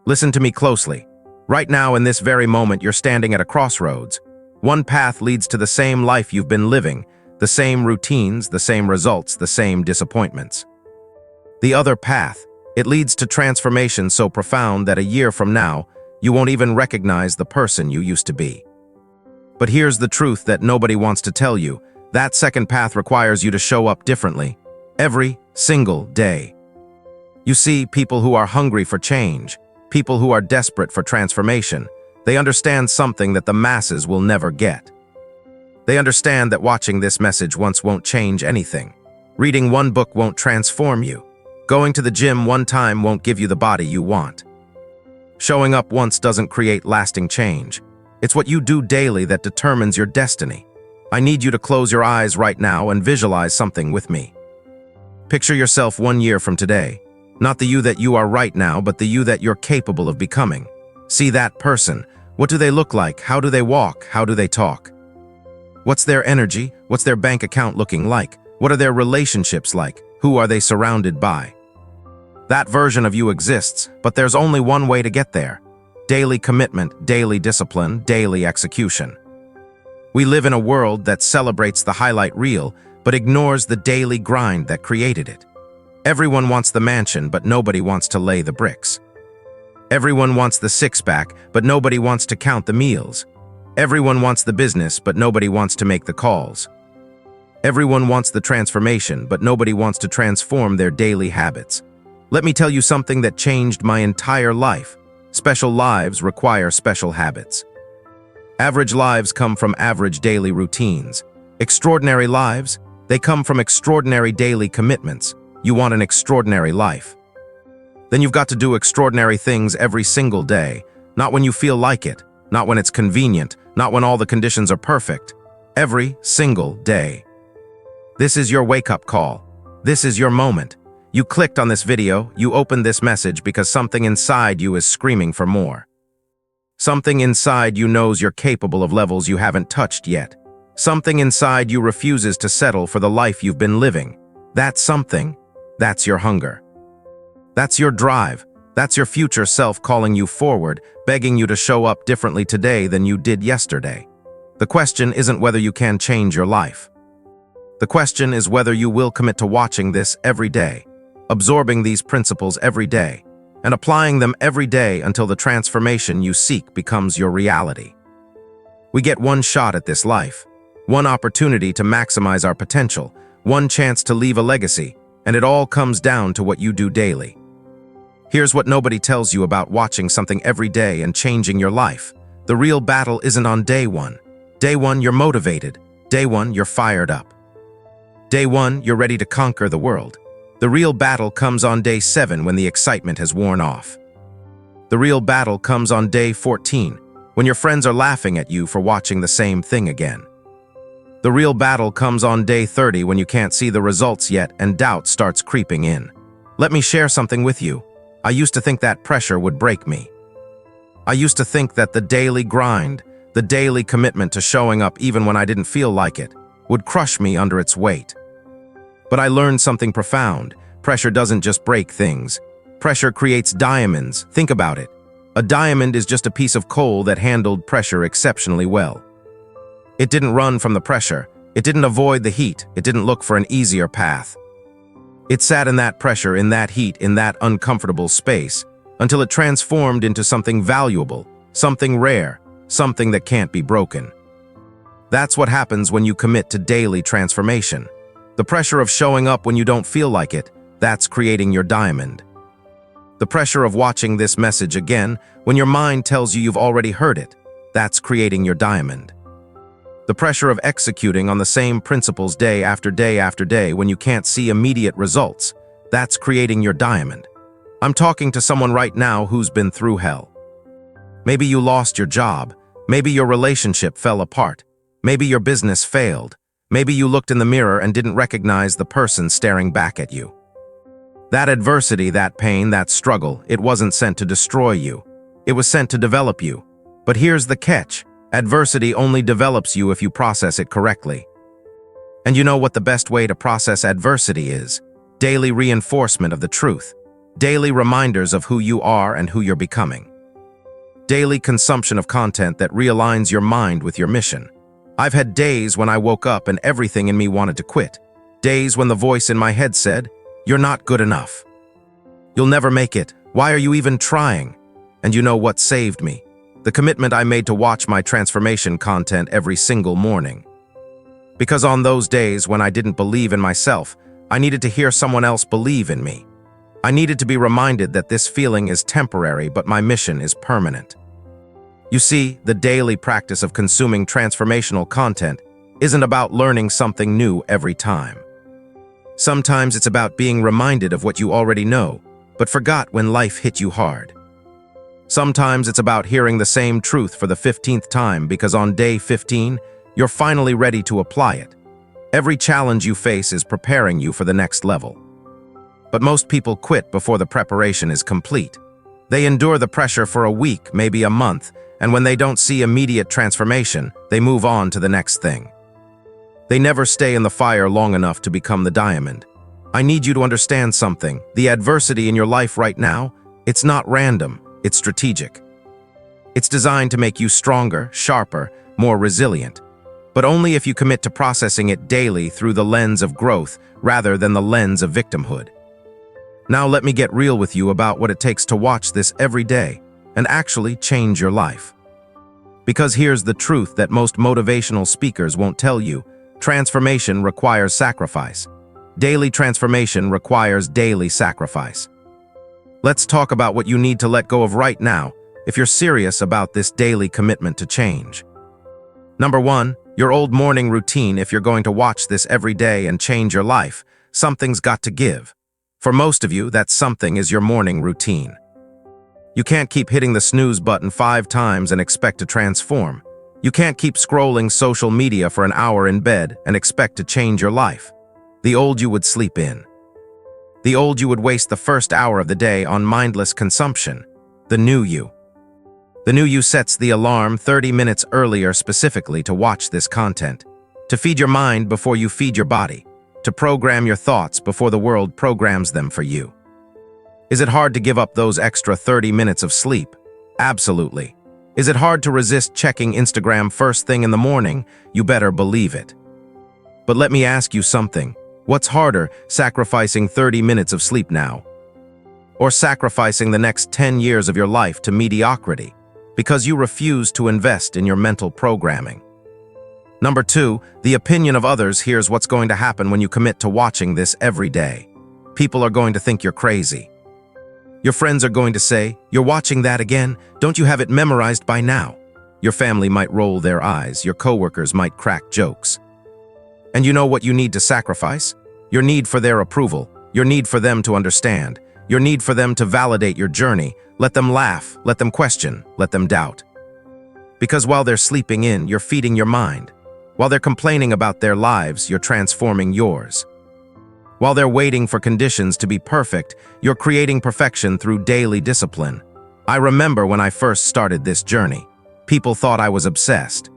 Listen to me closely. Right now, in this very moment, you're standing at a crossroads. One path leads to the same life you've been living, the same routines, the same results, the same disappointments. The other path, it leads to transformation so profound that a year from now, you won't even recognize the person you used to be. But here's the truth that nobody wants to tell you. That second path requires you to show up differently, every single day. You see, people who are hungry for change, people who are desperate for transformation, they understand something that the masses will never get. They understand that watching this message once won't change anything. Reading one book won't transform you. Going to the gym one time won't give you the body you want. Showing up once doesn't create lasting change. It's what you do daily that determines your destiny. I need you to close your eyes right now and visualize something with me. Picture yourself 1 year from today. Not the you that you are right now, but the you that you're capable of becoming. See that person. What do they look like? How do they walk? How do they talk? What's their energy? What's their bank account looking like? What are their relationships like? Who are they surrounded by? That version of you exists, but there's only one way to get there. Daily commitment, daily discipline, daily execution. We live in a world that celebrates the highlight reel, but ignores the daily grind that created it. Everyone wants the mansion, but nobody wants to lay the bricks. Everyone wants the six-pack, but nobody wants to count the meals. Everyone wants the business, but nobody wants to make the calls. Everyone wants the transformation, but nobody wants to transform their daily habits. Let me tell you something that changed my entire life. Special lives require special habits. Average lives come from average daily routines. Extraordinary lives, they come from extraordinary daily commitments. You want an extraordinary life. Then you've got to do extraordinary things every single day, not when you feel like it, not when it's convenient, not when all the conditions are perfect. Every single day. This is your wake-up call. This is your moment. You clicked on this video, you opened this message because something inside you is screaming for more. Something inside you knows you're capable of levels you haven't touched yet. Something inside you refuses to settle for the life you've been living. That something, that's your hunger. That's your drive. That's your future self calling you forward, begging you to show up differently today than you did yesterday. The question isn't whether you can change your life. The question is whether you will commit to watching this every day, absorbing these principles every day, and applying them every day until the transformation you seek becomes your reality. We get one shot at this life, one opportunity to maximize our potential, one chance to leave a legacy, and it all comes down to what you do daily. Here's what nobody tells you about watching something every day and changing your life. The real battle isn't on day one. Day one, you're motivated. Day one, you're fired up. Day one, you're ready to conquer the world. The real battle comes on day 7 when the excitement has worn off. The real battle comes on day 14 when your friends are laughing at you for watching the same thing again. The real battle comes on day 30 when you can't see the results yet and doubt starts creeping in. Let me share something with you. I used to think that pressure would break me. I used to think that the daily grind, the daily commitment to showing up even when I didn't feel like it, would crush me under its weight. But I learned something profound. Pressure doesn't just break things. Pressure creates diamonds. Think about it. A diamond is just a piece of coal that handled pressure exceptionally well. It didn't run from the pressure. It didn't avoid the heat. It didn't look for an easier path. It sat in that pressure, in that heat, in that uncomfortable space, until it transformed into something valuable, something rare, something that can't be broken. That's what happens when you commit to daily transformation. The pressure of showing up when you don't feel like it, that's creating your diamond. The pressure of watching this message again when your mind tells you you've already heard it, that's creating your diamond. The pressure of executing on the same principles day after day after day when you can't see immediate results, that's creating your diamond. I'm talking to someone right now who's been through hell. Maybe you lost your job. Maybe your relationship fell apart. Maybe your business failed. Maybe you looked in the mirror and didn't recognize the person staring back at you. That adversity, that pain, that struggle, it wasn't sent to destroy you. It was sent to develop you. But here's the catch. Adversity only develops you if you process it correctly. And you know what the best way to process adversity is? Daily reinforcement of the truth. Daily reminders of who you are and who you're becoming. Daily consumption of content that realigns your mind with your mission. I've had days when I woke up and everything in me wanted to quit. Days when the voice in my head said, "You're not good enough. You'll never make it. Why are you even trying?" And you know what saved me? The commitment I made to watch my transformation content every single morning. Because on those days when I didn't believe in myself, I needed to hear someone else believe in me. I needed to be reminded that this feeling is temporary, but my mission is permanent. You see, the daily practice of consuming transformational content isn't about learning something new every time. Sometimes it's about being reminded of what you already know, but forgot when life hit you hard. Sometimes it's about hearing the same truth for the 15th time because on day 15, you're finally ready to apply it. Every challenge you face is preparing you for the next level. But most people quit before the preparation is complete. They endure the pressure for a week, maybe a month, and when they don't see immediate transformation, they move on to the next thing. They never stay in the fire long enough to become the diamond. I need you to understand something. The adversity in your life right now, it's not random, it's strategic. It's designed to make you stronger, sharper, more resilient, but only if you commit to processing it daily through the lens of growth rather than the lens of victimhood. Now let me get real with you about what it takes to watch this every day and actually change your life. Because here's the truth that most motivational speakers won't tell you. Transformation requires sacrifice. Daily transformation requires daily sacrifice. Let's talk about what you need to let go of right now if you're serious about this daily commitment to change. Number 1, your old morning routine. If you're going to watch this every day and change your life, something's got to give. For most of you, that something is your morning routine. You can't keep hitting the snooze button 5 times and expect to transform. You can't keep scrolling social media for an hour in bed and expect to change your life. The old you would sleep in. The old you would waste the first hour of the day on mindless consumption. The new you. The new you sets the alarm 30 minutes earlier specifically to watch this content, to feed your mind before you feed your body, to program your thoughts before the world programs them for you. Is it hard to give up those extra 30 minutes of sleep? Absolutely. Is it hard to resist checking Instagram first thing in the morning? You better believe it. But let me ask you something. What's harder, sacrificing 30 minutes of sleep now, or sacrificing the next 10 years of your life to mediocrity because you refuse to invest in your mental programming? Number 2, the opinion of others. Here's what's going to happen when you commit to watching this every day. People are going to think you're crazy. Your friends are going to say, "You're watching that again? Don't you have it memorized by now?" Your family might roll their eyes. Your coworkers might crack jokes. And you know what you need to sacrifice? Your need for their approval, your need for them to understand, your need for them to validate your journey. Let them laugh, let them question, let them doubt. Because while they're sleeping in, you're feeding your mind. While they're complaining about their lives, you're transforming yours. While they're waiting for conditions to be perfect, you're creating perfection through daily discipline. I remember when I first started this journey, people thought I was obsessed.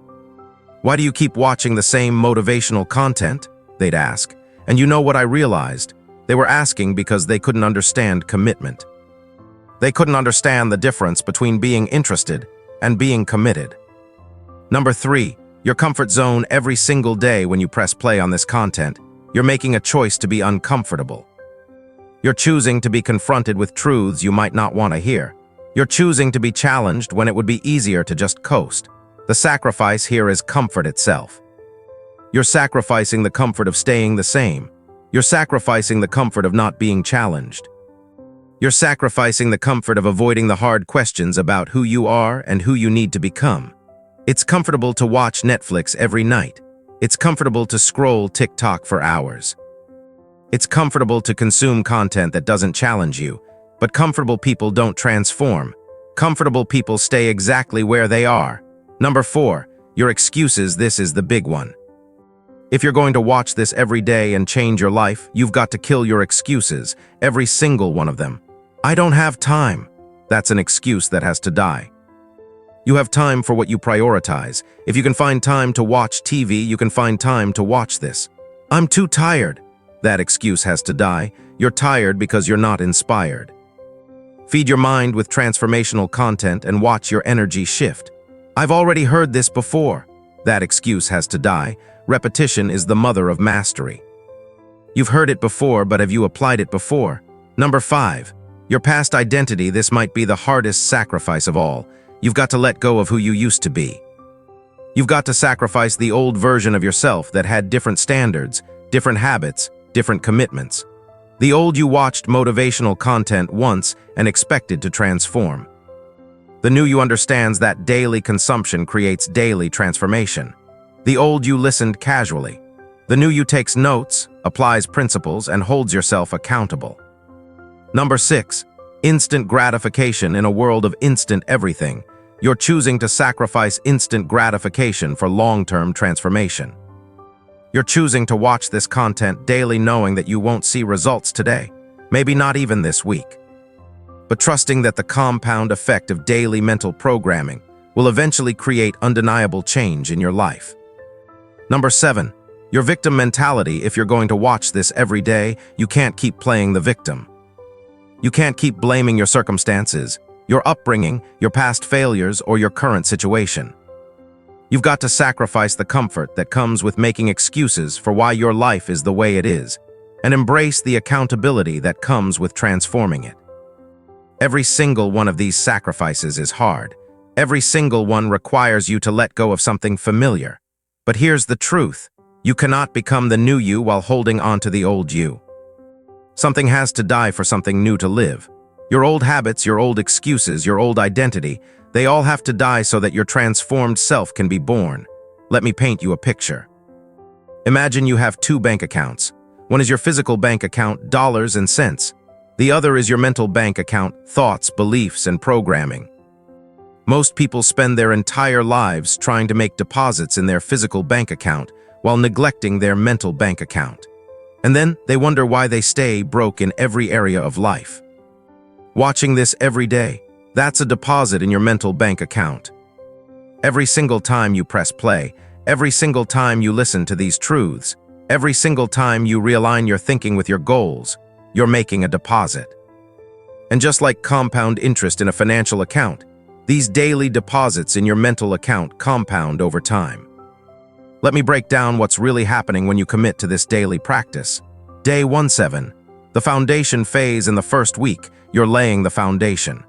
"Why do you keep watching the same motivational content?" they'd ask. And you know what I realized? They were asking because they couldn't understand commitment. They couldn't understand the difference between being interested and being committed. Number 3, your comfort zone. Every single day when you press play on this content, you're making a choice to be uncomfortable. You're choosing to be confronted with truths you might not want to hear. You're choosing to be challenged when it would be easier to just coast. The sacrifice here is comfort itself. You're sacrificing the comfort of staying the same. You're sacrificing the comfort of not being challenged. You're sacrificing the comfort of avoiding the hard questions about who you are and who you need to become. It's comfortable to watch Netflix every night. It's comfortable to scroll TikTok for hours. It's comfortable to consume content that doesn't challenge you, but comfortable people don't transform. Comfortable people stay exactly where they are. Number 4, your excuses. This is the big one. If you're going to watch this every day and change your life, you've got to kill your excuses, every single one of them. "I don't have time." That's an excuse that has to die. You have time for what you prioritize. If you can find time to watch TV, you can find time to watch this. "I'm too tired." That excuse has to die. You're tired because you're not inspired. Feed your mind with transformational content and watch your energy shift. I've already heard this before. That excuse has to die. Repetition is the mother of mastery. You've heard it before, but have you applied it before? Number 5. Your past identity. This might be the hardest sacrifice of all. You've got to let go of who you used to be. You've got to sacrifice the old version of yourself that had different standards, different habits, different commitments. The old you watched motivational content once and expected to transform. The new you understands that daily consumption creates daily transformation. The old you listened casually. The new you takes notes, applies principles, and holds yourself accountable. Number 6. Instant gratification. In a world of instant everything, you're choosing to sacrifice instant gratification for long-term transformation. You're choosing to watch this content daily knowing that you won't see results today, maybe not even this week, but trusting that the compound effect of daily mental programming will eventually create undeniable change in your life. Number 7. Your victim mentality. If you're going to watch this every day, you can't keep playing the victim. You can't keep blaming your circumstances, your upbringing, your past failures, or your current situation. You've got to sacrifice the comfort that comes with making excuses for why your life is the way it is, and embrace the accountability that comes with transforming it. Every single one of these sacrifices is hard. Every single one requires you to let go of something familiar. But here's the truth. You cannot become the new you while holding on to the old you. Something has to die for something new to live. Your old habits, your old excuses, your old identity, they all have to die so that your transformed self can be born. Let me paint you a picture. Imagine you have 2 bank accounts. One is your physical bank account, dollars and cents. The other is your mental bank account, thoughts, beliefs, and programming. Most people spend their entire lives trying to make deposits in their physical bank account while neglecting their mental bank account. And then they wonder why they stay broke in every area of life. Watching this every day, that's a deposit in your mental bank account. Every single time you press play, every single time you listen to these truths, every single time you realign your thinking with your goals, you're making a deposit. And just like compound interest in a financial account, these daily deposits in your mental account compound over time. Let me break down what's really happening when you commit to this daily practice. Day 17. The foundation phase. In the first week, you're laying the foundation.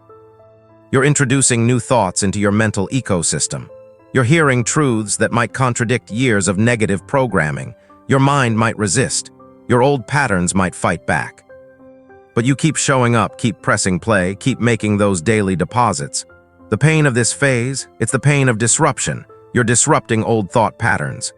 You're introducing new thoughts into your mental ecosystem. You're hearing truths that might contradict years of negative programming. Your mind might resist. Your old patterns might fight back. But you keep showing up, keep pressing play, keep making those daily deposits. The pain of this phase, it's the pain of disruption. You're disrupting old thought patterns.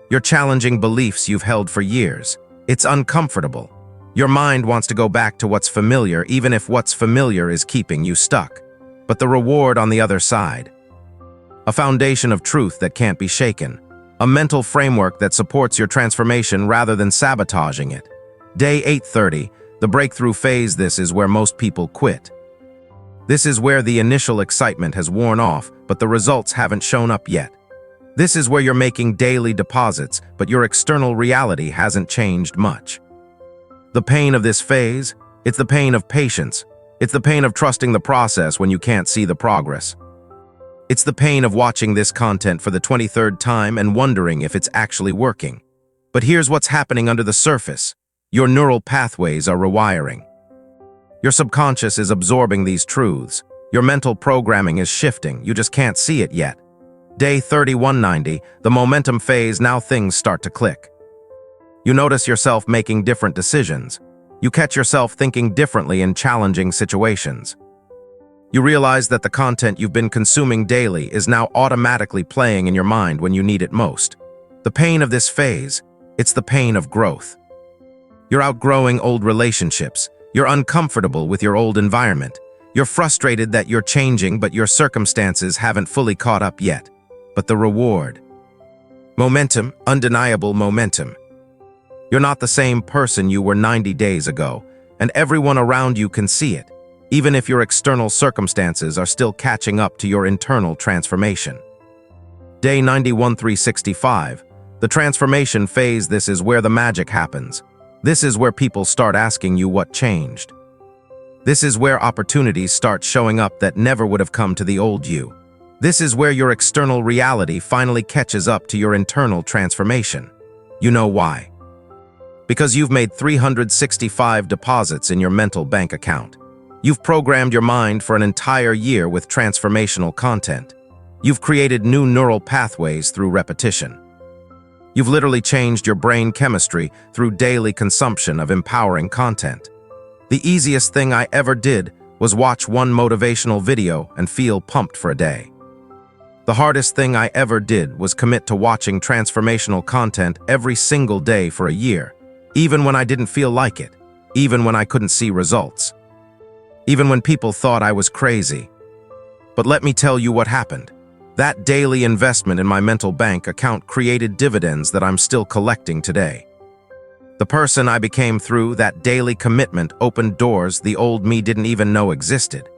You're challenging beliefs you've held for years. It's uncomfortable. Your mind wants to go back to what's familiar, even if what's familiar is keeping you stuck. But the reward on the other side. A foundation of truth that can't be shaken. A mental framework that supports your transformation rather than sabotaging it. Day 8:30, the breakthrough phase. This is where most people quit. This is where the initial excitement has worn off, but the results haven't shown up yet. This is where you're making daily deposits, but your external reality hasn't changed much. The pain of this phase, it's the pain of patience. It's the pain of trusting the process when you can't see the progress. It's the pain of watching this content for the 23rd time and wondering if it's actually working. But here's what's happening under the surface. Your neural pathways are rewiring. Your subconscious is absorbing these truths. Your mental programming is shifting. You just can't see it yet. Day 3190, the momentum phase. Now things start to click. You notice yourself making different decisions. You catch yourself thinking differently in challenging situations. You realize that the content you've been consuming daily is now automatically playing in your mind when you need it most. The pain of this phase, it's the pain of growth. You're outgrowing old relationships. You're uncomfortable with your old environment. You're frustrated that you're changing, but your circumstances haven't fully caught up yet. But the reward. Momentum, undeniable momentum. You're not the same person you were 90 days ago, and everyone around you can see it, even if your external circumstances are still catching up to your internal transformation. Day 91-365, the transformation phase. This is where the magic happens. This is where people start asking you what changed. This is where opportunities start showing up that never would have come to the old you. This is where your external reality finally catches up to your internal transformation. You know why? Because you've made 365 deposits in your mental bank account. You've programmed your mind for an entire year with transformational content. You've created new neural pathways through repetition. You've literally changed your brain chemistry through daily consumption of empowering content. The easiest thing I ever did was watch one motivational video and feel pumped for a day. The hardest thing I ever did was commit to watching transformational content every single day for a year, even when I didn't feel like it, even when I couldn't see results, even when people thought I was crazy. But let me tell you what happened. That daily investment in my mental bank account created dividends that I'm still collecting today. The person I became through that daily commitment opened doors the old me didn't even know existed.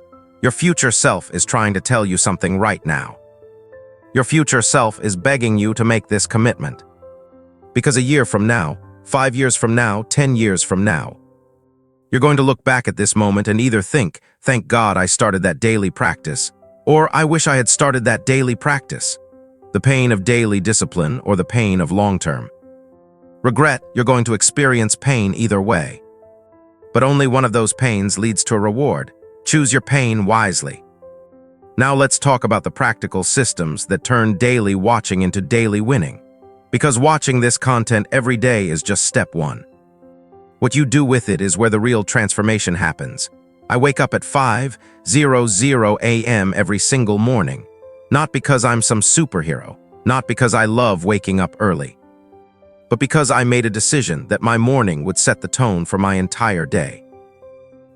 Your future self is trying to tell you something right now. Your future self is begging you to make this commitment. Because a year from now, 5 years from now, 10 years from now, you're going to look back at this moment and either think, thank God I started that daily practice, or I wish I had started that daily practice. The pain of daily discipline or the pain of long-term. Regret, you're going to experience pain either way. But only one of those pains leads to a reward. Choose your pain wisely. Now let's talk about the practical systems that turn daily watching into daily winning. Because watching this content every day is just step one. What you do with it is where the real transformation happens. I wake up at 5:00 a.m. every single morning. Not because I'm some superhero, not because I love waking up early, but because I made a decision that my morning would set the tone for my entire day.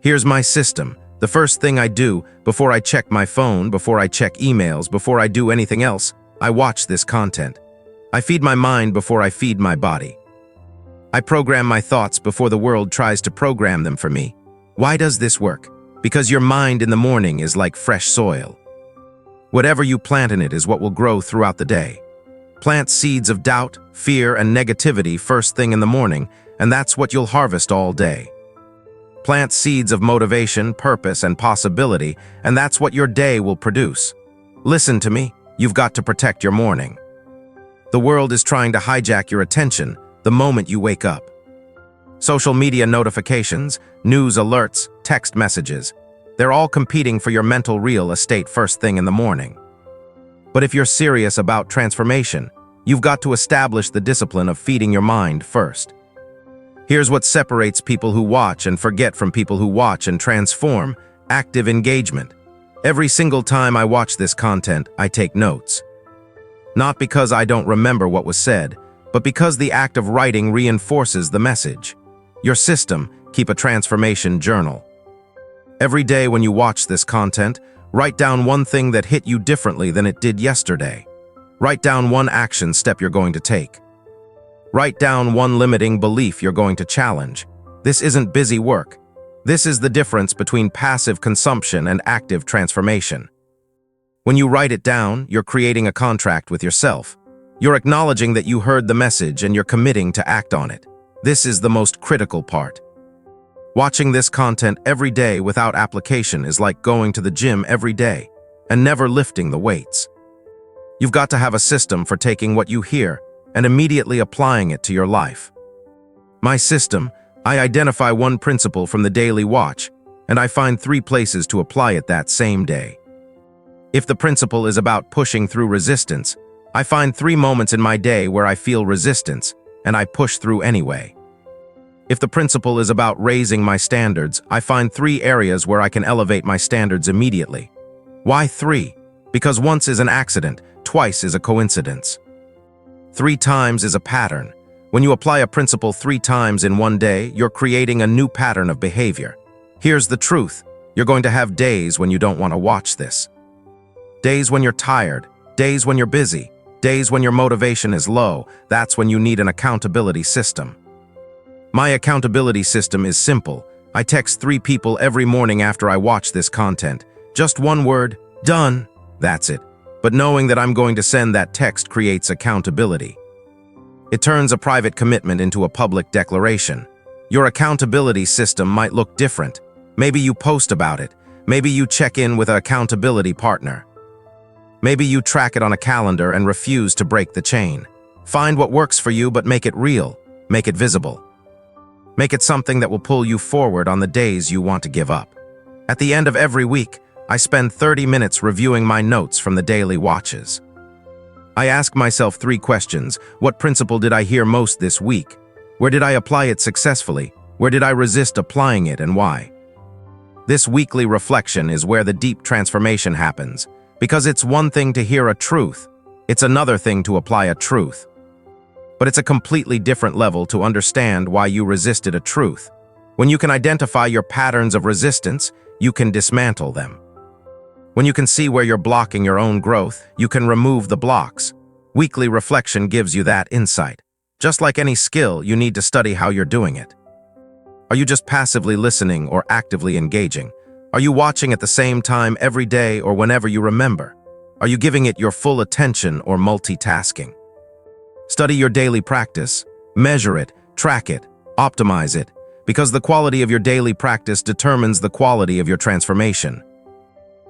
Here's my system. The first thing I do, before I check my phone, before I check emails, before I do anything else, I watch this content. I feed my mind before I feed my body. I program my thoughts before the world tries to program them for me. Why does this work? Because your mind in the morning is like fresh soil. Whatever you plant in it is what will grow throughout the day. Plant seeds of doubt, fear, and negativity first thing in the morning, and that's what you'll harvest all day. Plant seeds of motivation, purpose, and possibility, and that's what your day will produce. Listen to me, you've got to protect your morning. The world is trying to hijack your attention the moment you wake up. Social media notifications, news alerts, text messages, they're all competing for your mental real estate first thing in the morning. But if you're serious about transformation, you've got to establish the discipline of feeding your mind first. Here's what separates people who watch and forget from people who watch and transform: active engagement. Every single time I watch this content, I take notes. Not because I don't remember what was said, but because the act of writing reinforces the message. Your system, keep a transformation journal. Every day when you watch this content, write down one thing that hit you differently than it did yesterday. Write down one action step you're going to take. Write down one limiting belief you're going to challenge. This isn't busy work. This is the difference between passive consumption and active transformation. When you write it down, you're creating a contract with yourself. You're acknowledging that you heard the message and you're committing to act on it. This is the most critical part. Watching this content every day without application is like going to the gym every day and never lifting the weights. You've got to have a system for taking what you hear and immediately applying it to your life. My system, I identify one principle from the daily watch, and I find 3 places to apply it that same day. If the principle is about pushing through resistance, I find 3 moments in my day where I feel resistance, and I push through anyway. If the principle is about raising my standards, I find 3 areas where I can elevate my standards immediately. Why 3? Because once is an accident, twice is a coincidence. 3 times is a pattern. When you apply a principle 3 times in one day, you're creating a new pattern of behavior. Here's the truth. You're going to have days when you don't want to watch this. Days when you're tired, days when you're busy, days when your motivation is low. That's when you need an accountability system. My accountability system is simple. I text 3 people every morning after I watch this content. Just one word, done. That's it. But knowing that I'm going to send that text creates accountability. It turns a private commitment into a public declaration. Your accountability system might look different. Maybe you post about it. Maybe you check in with an accountability partner. Maybe you track it on a calendar and refuse to break the chain. Find what works for you, but make it real. Make it visible. Make it something that will pull you forward on the days you want to give up. At the end of every week, I spend 30 minutes reviewing my notes from the daily watches. I ask myself 3 questions. What principle did I hear most this week? Where did I apply it successfully? Where did I resist applying it, and why? This weekly reflection is where the deep transformation happens, because it's one thing to hear a truth, it's another thing to apply a truth. But it's a completely different level to understand why you resisted a truth. When you can identify your patterns of resistance, you can dismantle them. When you can see where you're blocking your own growth, you can remove the blocks. Weekly reflection gives you that insight. Just like any skill, you need to study how you're doing it. Are you just passively listening or actively engaging? Are you watching at the same time every day or whenever you remember? Are you giving it your full attention or multitasking? Study your daily practice, measure it, track it, optimize it, because the quality of your daily practice determines the quality of your transformation.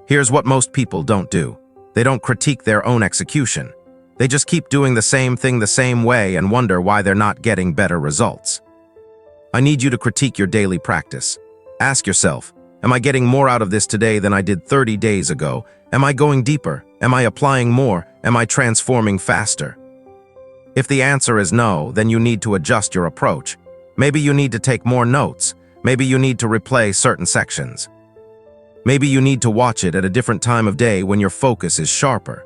Here's what most people don't do. They don't critique their own execution. They just keep doing the same thing the same way and wonder why they're not getting better results. I need you to critique your daily practice. Ask yourself, am I getting more out of this today than I did 30 days ago? Am I going deeper? Am I applying more? Am I transforming faster? If the answer is no, then you need to adjust your approach. Maybe you need to take more notes. Maybe you need to replay certain sections. Maybe you need to watch it at a different time of day when your focus is sharper.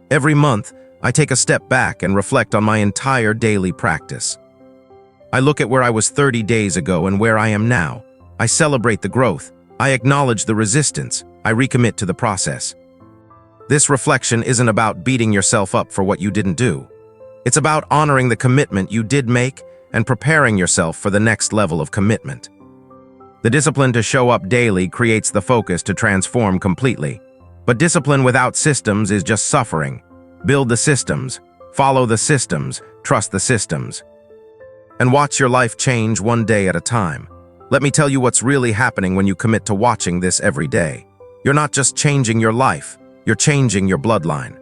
Every month, I take a step back and reflect on my entire daily practice. I look at where I was 30 days ago and where I am now. I celebrate the growth. I acknowledge the resistance. I recommit to the process. This reflection isn't about beating yourself up for what you didn't do. It's about honoring the commitment you did make and preparing yourself for the next level of commitment. The discipline to show up daily creates the focus to transform completely. But discipline without systems is just suffering. Build the systems, follow the systems, trust the systems, and watch your life change one day at a time. Let me tell you what's really happening when you commit to watching this every day. You're not just changing your life, you're changing your bloodline.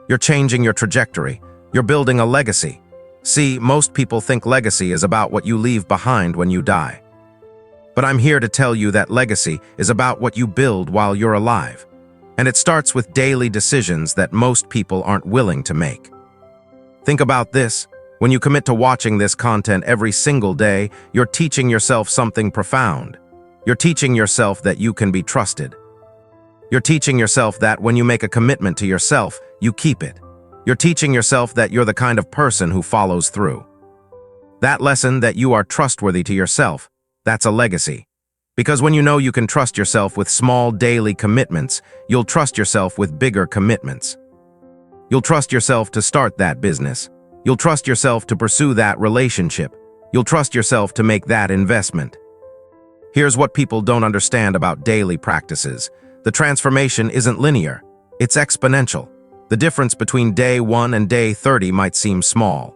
You're changing your trajectory. You're building a legacy. See, most people think legacy is about what you leave behind when you die. But I'm here to tell you that legacy is about what you build while you're alive. And it starts with daily decisions that most people aren't willing to make. Think about this. When you commit to watching this content every single day, you're teaching yourself something profound. You're teaching yourself that you can be trusted. You're teaching yourself that when you make a commitment to yourself, you keep it. You're teaching yourself that you're the kind of person who follows through. That lesson that you are trustworthy to yourself, that's a legacy. Because when you know you can trust yourself with small daily commitments, you'll trust yourself with bigger commitments. You'll trust yourself to start that business. You'll trust yourself to pursue that relationship. You'll trust yourself to make that investment. Here's what people don't understand about daily practices. The transformation isn't linear. It's exponential. The difference between day 1 and day 30 might seem small.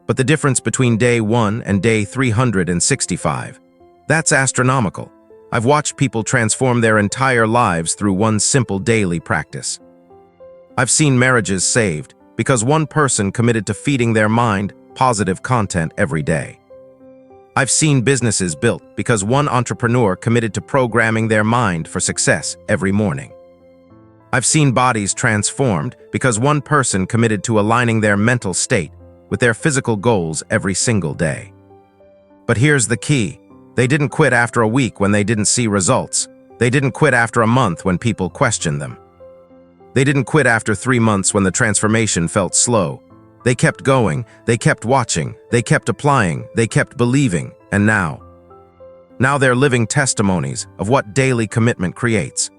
But the difference between day 1 and day 365, that's astronomical. I've watched people transform their entire lives through one simple daily practice. I've seen marriages saved because one person committed to feeding their mind positive content every day. I've seen businesses built because one entrepreneur committed to programming their mind for success every morning. I've seen bodies transformed because one person committed to aligning their mental state with their physical goals every single day. But here's the key. They didn't quit after a week when they didn't see results. They didn't quit after a month when people questioned them. They didn't quit after 3 months when the transformation felt slow. They kept going, they kept watching, they kept applying, they kept believing, and now they're living testimonies of what daily commitment creates.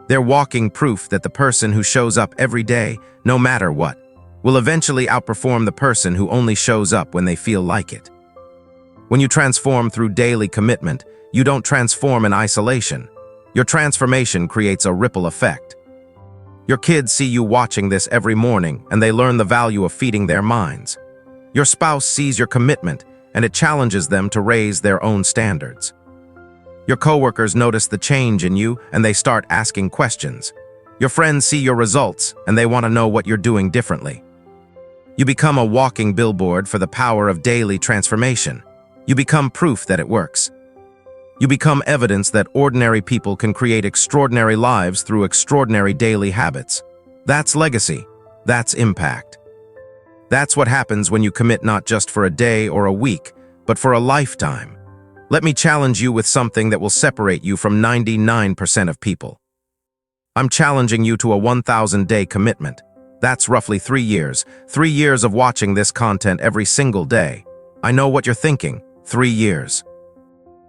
They're walking proof that the person who shows up every day, no matter what, will eventually outperform the person who only shows up when they feel like it. When you transform through daily commitment, you don't transform in isolation. Your transformation creates a ripple effect. Your kids see you watching this every morning and they learn the value of feeding their minds. Your spouse sees your commitment and it challenges them to raise their own standards. Your coworkers notice the change in you and they start asking questions. Your friends see your results and they want to know what you're doing differently. You become a walking billboard for the power of daily transformation. You become proof that it works. You become evidence that ordinary people can create extraordinary lives through extraordinary daily habits. That's legacy. That's impact. That's what happens when you commit not just for a day or a week, but for a lifetime. Let me challenge you with something that will separate you from 99% of people. I'm challenging you to a 1,000-day commitment. That's roughly 3 years. 3 years of watching this content every single day. I know what you're thinking. 3 years.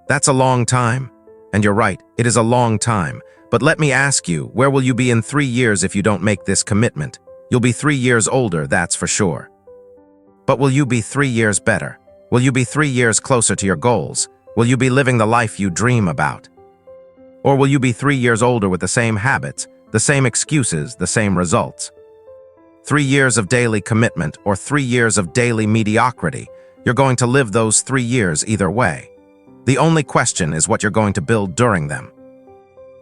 That's a long time. And you're right, it is a long time. But let me ask you, where will you be in 3 years if you don't make this commitment? You'll be 3 years older, that's for sure. But will you be 3 years better? Will you be 3 years closer to your goals? Will you be living the life you dream about? Or will you be 3 years older with the same habits, the same excuses, the same results? 3 years of daily commitment or 3 years of daily mediocrity, you're going to live those 3 years either way. The only question is what you're going to build during them.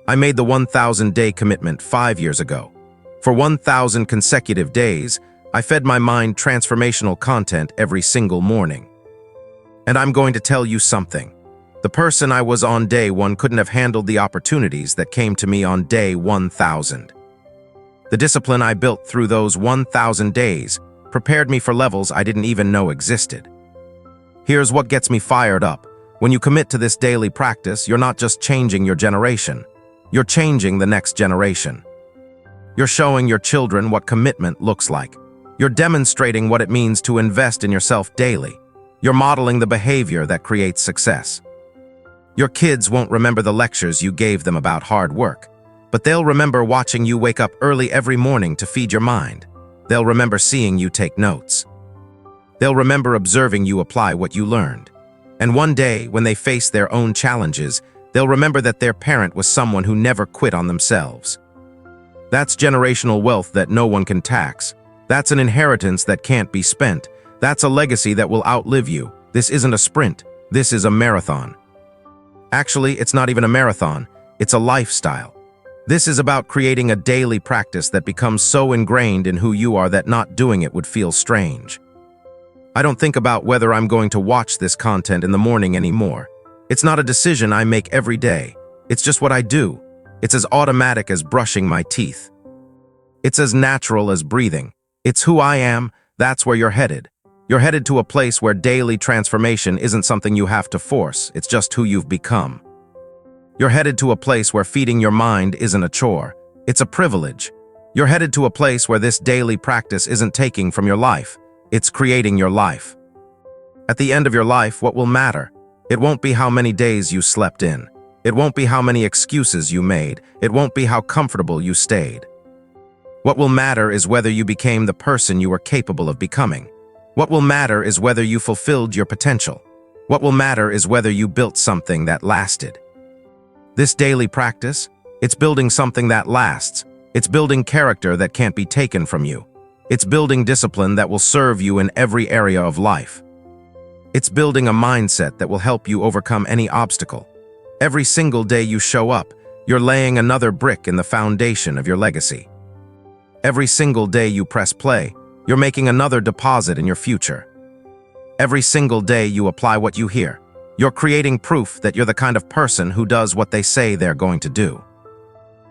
I made the 1,000-day commitment 5 years ago. For 1,000 consecutive days, I fed my mind transformational content every single morning. And I'm going to tell you something. The person I was on day 1 couldn't have handled the opportunities that came to me on day 1,000. The discipline I built through those 1,000 days prepared me for levels I didn't even know existed. Here's what gets me fired up. When you commit to this daily practice, you're not just changing your generation. You're changing the next generation. You're showing your children what commitment looks like. You're demonstrating what it means to invest in yourself daily. You're modeling the behavior that creates success. Your kids won't remember the lectures you gave them about hard work, but they'll remember watching you wake up early every morning to feed your mind. They'll remember seeing you take notes. They'll remember observing you apply what you learned. And one day, when they face their own challenges, they'll remember that their parent was someone who never quit on themselves. That's generational wealth that no one can tax. That's an inheritance that can't be spent. That's a legacy that will outlive you. This isn't a sprint. This is a marathon. Actually, it's not even a marathon. It's a lifestyle. This is about creating a daily practice that becomes so ingrained in who you are that not doing it would feel strange. I don't think about whether I'm going to watch this content in the morning anymore. It's not a decision I make every day. It's just what I do. It's as automatic as brushing my teeth. It's as natural as breathing. It's who I am. That's where you're headed. You're headed to a place where daily transformation isn't something you have to force. It's just who you've become. You're headed to a place where feeding your mind isn't a chore. It's a privilege. You're headed to a place where this daily practice isn't taking from your life. It's creating your life. At the end of your life, what will matter? It won't be how many days you slept in. It won't be how many excuses you made. It won't be how comfortable you stayed. What will matter is whether you became the person you were capable of becoming. What will matter is whether you fulfilled your potential. What will matter is whether you built something that lasted. This daily practice, it's building something that lasts. It's building character that can't be taken from you. It's building discipline that will serve you in every area of life. It's building a mindset that will help you overcome any obstacle. Every single day you show up, you're laying another brick in the foundation of your legacy. Every single day you press play, you're making another deposit in your future. Every single day you apply what you hear, you're creating proof that you're the kind of person who does what they say they're going to do.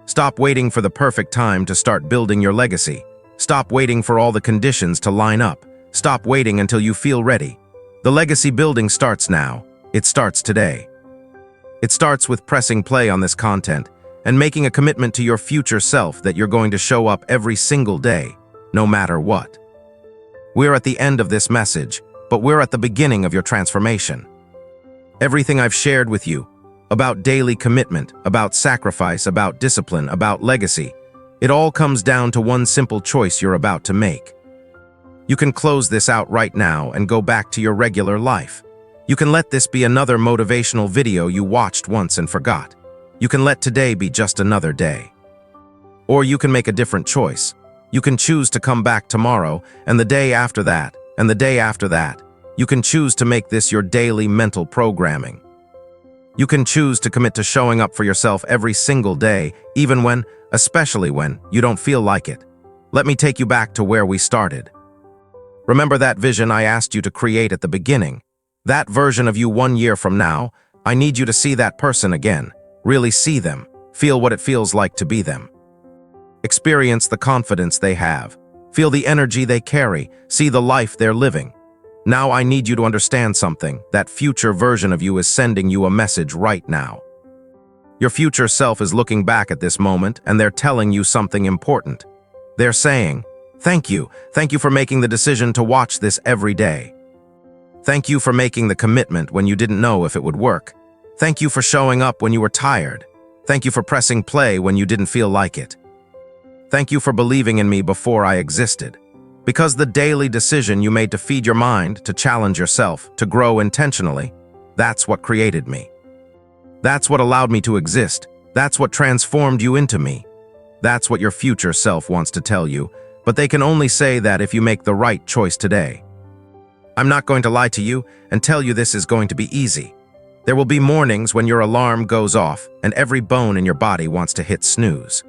Stop waiting for the perfect time to start building your legacy. Stop waiting for all the conditions to line up. Stop waiting until you feel ready. The legacy building starts now. It starts today. It starts with pressing play on this content and making a commitment to your future self that you're going to show up every single day, no matter what. We're at the end of this message, but we're at the beginning of your transformation. Everything I've shared with you about daily commitment, about sacrifice, about discipline, about legacy, it all comes down to one simple choice you're about to make. You can close this out right now and go back to your regular life. You can let this be another motivational video you watched once and forgot. You can let today be just another day. Or you can make a different choice. You can choose to come back tomorrow, and the day after that, and the day after that. You can choose to make this your daily mental programming. You can choose to commit to showing up for yourself every single day, even when, especially when, you don't feel like it. Let me take you back to where we started. Remember that vision I asked you to create at the beginning? That version of you 1 year from now? I need you to see that person again. Really see them. Feel what it feels like to be them. Experience the confidence they have. Feel the energy they carry. See the life they're living. Now I need you to understand something. That future version of you is sending you a message right now. Your future self is looking back at this moment and they're telling you something important. They're saying, "Thank you. Thank you for making the decision to watch this every day. Thank you for making the commitment when you didn't know if it would work. Thank you for showing up when you were tired. Thank you for pressing play when you didn't feel like it. Thank you for believing in me before I existed. Because the daily decision you made to feed your mind, to challenge yourself, to grow intentionally, that's what created me. That's what allowed me to exist. That's what transformed you into me. That's what your future self wants to tell you, but they can only say that if you make the right choice today. I'm not going to lie to you and tell you this is going to be easy. There will be mornings when your alarm goes off and every bone in your body wants to hit snooze.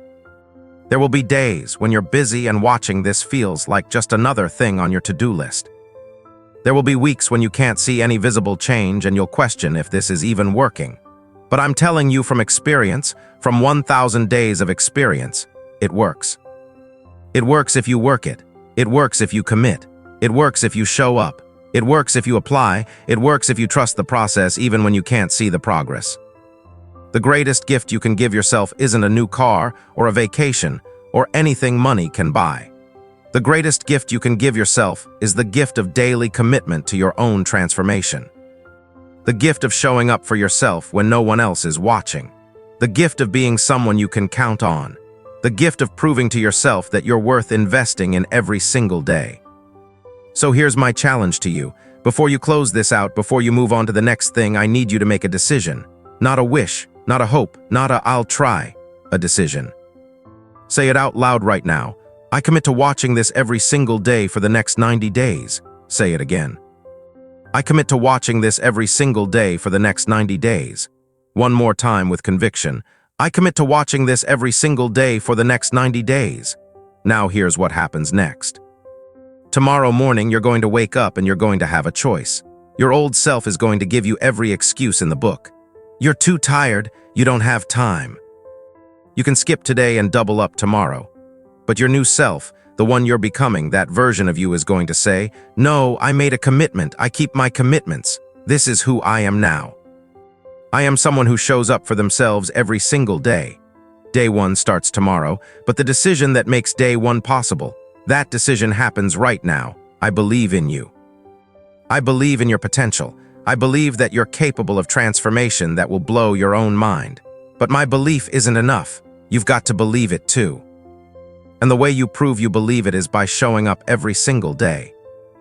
There will be days when you're busy and watching this feels like just another thing on your to-do list. There will be weeks when you can't see any visible change and you'll question if this is even working. But I'm telling you from experience, from 1,000 days of experience, it works. It works if you work it. It works if you commit. It works if you show up. It works if you apply. It works if you trust the process even when you can't see the progress. The greatest gift you can give yourself isn't a new car or a vacation or anything money can buy. The greatest gift you can give yourself is the gift of daily commitment to your own transformation. The gift of showing up for yourself when no one else is watching. The gift of being someone you can count on. The gift of proving to yourself that you're worth investing in every single day. So here's my challenge to you. Before you close this out, before you move on to the next thing, I need you to make a decision. Not a wish, not a hope, not a "I'll try," a decision. Say it out loud right now. I commit to watching this every single day for the next 90 days. Say it again. I commit to watching this every single day for the next 90 days. One more time with conviction. I commit to watching this every single day for the next 90 days. Now here's what happens next. Tomorrow morning, you're going to wake up and you're going to have a choice. Your old self is going to give you every excuse in the book. You're too tired, you don't have time. You can skip today and double up tomorrow. But your new self, the one you're becoming, that version of you is going to say, "No, I made a commitment, I keep my commitments. This is who I am now. I am someone who shows up for themselves every single day. Day one starts tomorrow, but the decision that makes day one possible, that decision happens right now. I believe in you. I believe in your potential. I believe that you're capable of transformation that will blow your own mind. But my belief isn't enough. You've got to believe it too. And the way you prove you believe it is by showing up every single day.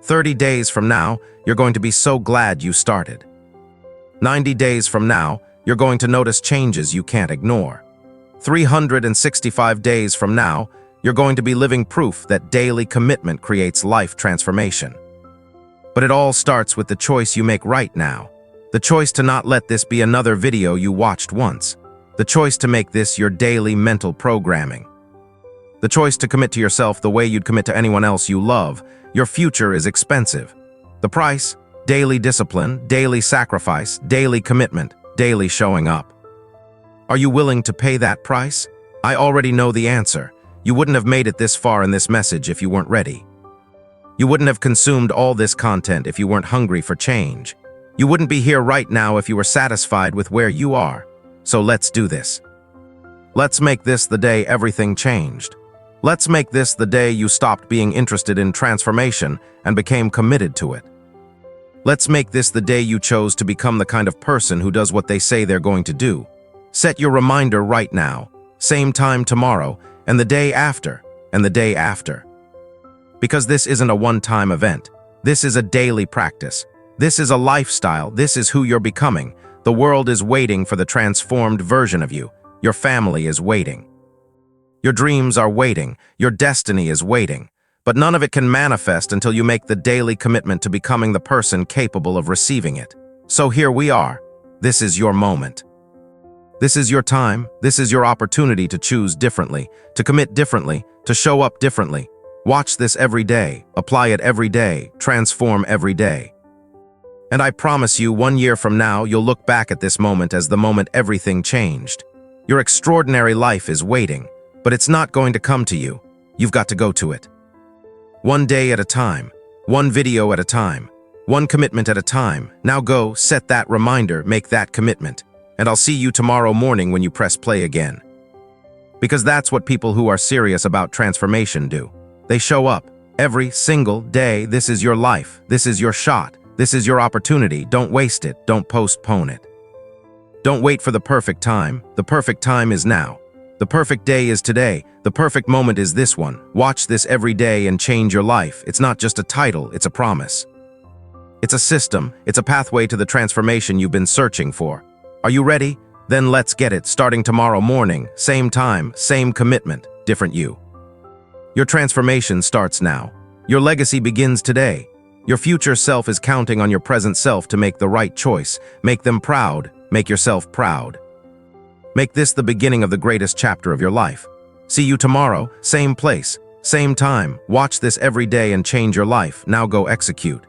30 days from now, you're going to be so glad you started. 90 days from now, you're going to notice changes you can't ignore. 365 days from now, you're going to be living proof that daily commitment creates life transformation. But it all starts with the choice you make right now. The choice to not let this be another video you watched once. The choice to make this your daily mental programming. The choice to commit to yourself the way you'd commit to anyone else you love. Your future is expensive. The price? Daily discipline, daily sacrifice, daily commitment, daily showing up. Are you willing to pay that price? I already know the answer. You wouldn't have made it this far in this message if you weren't ready. You wouldn't have consumed all this content if you weren't hungry for change. You wouldn't be here right now if you were satisfied with where you are. So let's do this. Let's make this the day everything changed. Let's make this the day you stopped being interested in transformation and became committed to it. Let's make this the day you chose to become the kind of person who does what they say they're going to do. Set your reminder right now, same time tomorrow, and the day after, and the day after. Because this isn't a one-time event. This is a daily practice. This is a lifestyle. This is who you're becoming. The world is waiting for the transformed version of you. Your family is waiting. Your dreams are waiting. Your destiny is waiting. But none of it can manifest until you make the daily commitment to becoming the person capable of receiving it. So here we are. This is your moment. This is your time. This is your opportunity to choose differently, to commit differently, to show up differently. Watch this every day, apply it every day, transform every day. And I promise you, 1 year from now, you'll look back at this moment as the moment everything changed. Your extraordinary life is waiting, but it's not going to come to you. You've got to go to it. One day at a time, one video at a time, one commitment at a time. Now go, set that reminder, make that commitment. And I'll see you tomorrow morning when you press play again. Because that's what people who are serious about transformation do. They show up every single day. This is your life. This is your shot. This is your opportunity. Don't waste it. Don't postpone it. Don't wait for the perfect time. The perfect time is now. The perfect day is today. The perfect moment is this one. Watch this every day and change your life. It's not just a title, it's a promise. It's a system. It's a pathway to the transformation you've been searching for. Are you ready? Then let's get it, starting tomorrow morning. Same time, same commitment, different you. Your transformation starts now. Your legacy begins today. Your future self is counting on your present self to make the right choice. Make them proud. Make yourself proud. Make this the beginning of the greatest chapter of your life. See you tomorrow, same place, same time. Watch this every day and change your life. Now go execute.